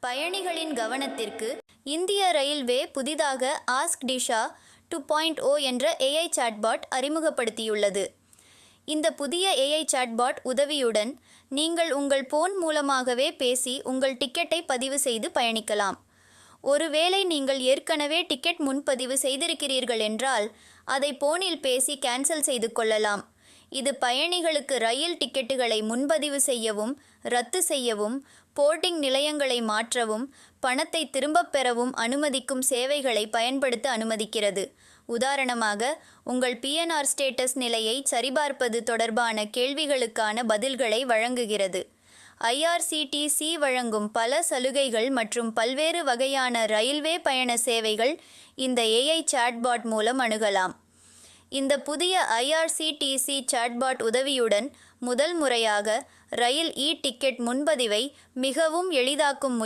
பயணிகளின் கவனத்திற்கு இந்திய ரயில்வே புதிதாக ஆஸ்க் டிஷா 2.0 என்ற ஏஐ சாட்பாட் அறிமுகப்படுத்தியுள்ளது. இந்த புதிய ஏஐ சாட்பாட் உதவியுடன் நீங்கள் உங்கள் போன் மூலமாகவே பேசி உங்கள் டிக்கெட்டை பதிவு செய்து பயணிக்கலாம். ஒருவேளை நீங்கள் ஏற்கனவே டிக்கெட் முன்பதிவு செய்திருக்கிறீர்கள் என்றால் அதை போனில் பேசி கேன்சல் செய்து கொள்ளலாம். இது பயணிகளுக்கு ரயில் டிக்கெட்டுகளை முன்பதிவு செய்யவும், ரத்து செய்யவும், போர்டிங் நிலையங்களை மாற்றவும், பணத்தை திரும்பப் பெறவும் அனுமதிக்கும் சேவைகளை பயன்படுத்த அனுமதிக்கிறது. உதாரணமாக, உங்கள் பிஎன்ஆர் ஸ்டேட்டஸ் நிலையை சரிபார்ப்பது தொடர்பான கேள்விகளுக்கான பதில்களை வழங்குகிறது. ஐஆர்சிடிசி வழங்கும் பல சலுகைகள் மற்றும் பல்வேறு வகையான ரயில்வே பயண சேவைகள் இந்த ஏஐ சாட்பாட் மூலம் அணுகலாம். இந்த புதிய ஐஆர்சிடிசி சாட்பாட் உதவியுடன் முதல் முறையாக ரயில் டிக்கெட் முன்பதிவை மிகவும் எளிதாக்கும்